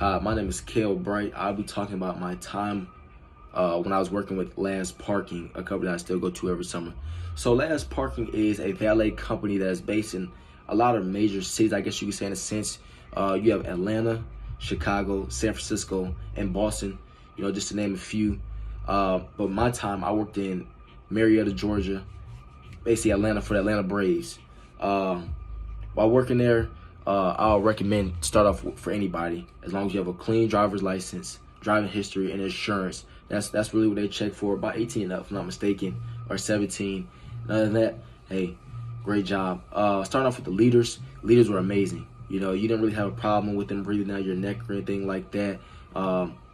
Hi, my name is Kale Bright. I'll be talking about my time when I was working with Laz Parking, a company that I still go to every summer. So Laz Parking is a valet company that is based in a lot of major cities, I guess you could say in a sense. You have Atlanta, Chicago, San Francisco, and Boston, just to name a few. But my time, I worked in Marietta, Georgia, basically Atlanta for the Atlanta Braves. While working there, I'll recommend start off for anybody as long as you have a clean driver's license, driving history, and insurance. That's really what they check for. About 18 and up, if I'm not mistaken, or 17. And other than that, hey, great job. Starting off with the leaders. Leaders were amazing. You didn't really have a problem with them breathing down your neck or anything like that.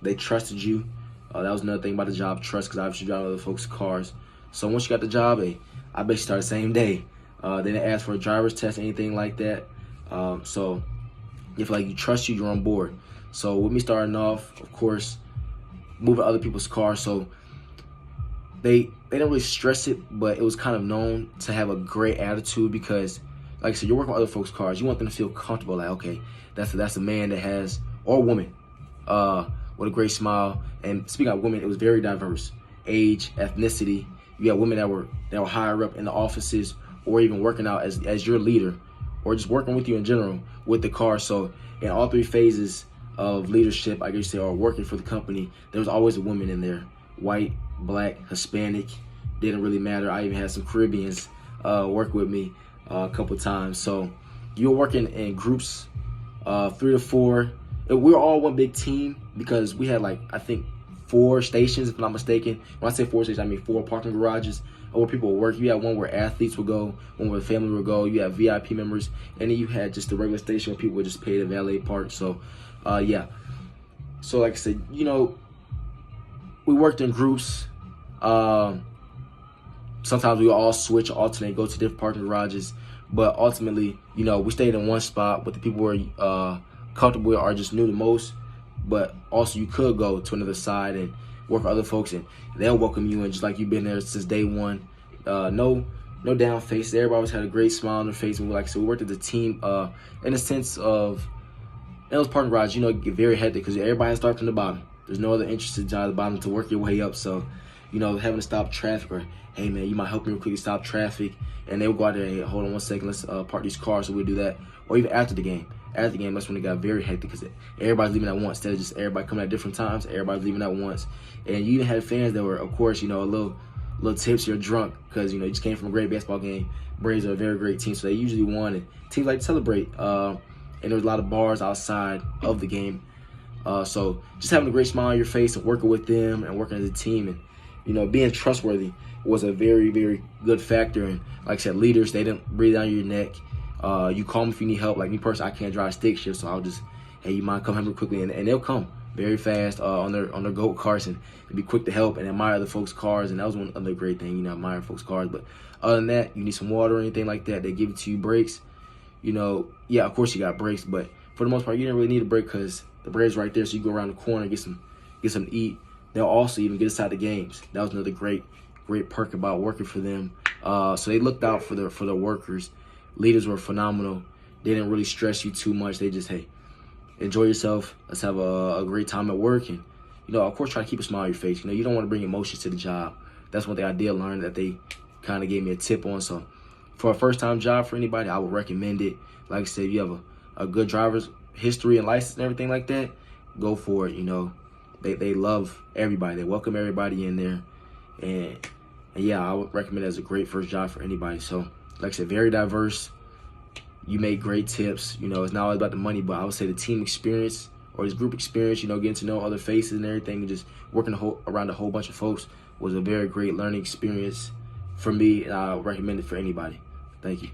They trusted you. That was another thing about the job, trust, because obviously you drive other folks' cars. So once you got the job, hey, I basically started the same day. They didn't ask for a driver's test or anything like that. So if you trust you're on board. So with me starting off, of course, moving other people's cars. So they didn't really stress it, but it was kind of known to have a great attitude because, like I said, you're working with other folks' cars. You want them to feel comfortable. Like, okay, that's a man that has, or a woman, with a great smile. And speaking of women, it was very diverse. Age, ethnicity. You had women that were higher up in the offices, or even working out as your leader, or just working with you in general with the car. So in all three phases of leadership, I guess you say, or working for the company, there was always a woman in there. White, black, Hispanic, didn't really matter. I even had some Caribbeans work with me a couple times. So you were working in groups, 3 to 4. We were all one big team because we had I think 4 stations, if I'm not mistaken. When I say 4 stations, I mean 4 parking garages where people would work. You had one where athletes would go, one where the family would go. You had VIP members, and then you had just the regular station where people would just pay to valet park. So, yeah. So, like I said, we worked in groups. Sometimes we would all switch, alternate, go to different parking garages. But ultimately, we stayed in one spot with the people who were comfortable with or just knew the most. But also you could go to another side and work with other folks, and they'll welcome you in just like you've been there since day one. No down faces. Everybody always had a great smile on their face. And we worked as a team in a sense of, in those parking garages, it get very hectic because everybody has to start from the bottom. There's no other interested job at the bottom to work your way up. So, having to stop traffic, or, hey man, you might help me real quickly stop traffic. And they'll go out there, hey, hold on one second, let's park these cars, so we'll do that. Or even after the game. After the game, that's when it got very hectic because everybody's leaving at once. Instead of just everybody coming at different times, everybody's leaving at once. And you even had fans that were, of course, a little tipsy or drunk because, you just came from a great basketball game. Braves are a very great team, so they usually won. And teams like to celebrate. And there was a lot of bars outside of the game. So just having a great smile on your face and working with them and working as a team and, being trustworthy was a very, very good factor. And like I said, leaders, they didn't breathe down your neck. You call them if you need help. Like me personally, I can't drive stick shift, so I'll just, hey, you mind come help me quickly, and they'll come very fast on their goat carts and be quick to help and admire other folks' cars. And that was one other great thing, admire folks' cars. But other than that, you need some water or anything like that, they give it to you. Brakes, yeah, of course you got brakes, but for the most part, you didn't really need a brake because the Braves right there, so you go around the corner, get some to eat. They'll also even get inside the games. That was another great perk about working for them. So they looked out for their workers. Leaders were phenomenal. They didn't really stress you too much. They just, hey, enjoy yourself. Let's have a great time at work. And, of course, try to keep a smile on your face. You don't want to bring emotions to the job. That's one thing I did learn that they kind of gave me a tip on. So for a first-time job for anybody, I would recommend it. Like I said, if you have a good driver's history and license and everything like that, go for it. They love everybody. They welcome everybody in there. And yeah, I would recommend it as a great first job for anybody. So, like I said, very diverse. You make great tips. It's not always about the money, but I would say the team experience or this group experience, getting to know other faces and everything, and just working around a whole bunch of folks was a very great learning experience for me, and I would recommend it for anybody. Thank you.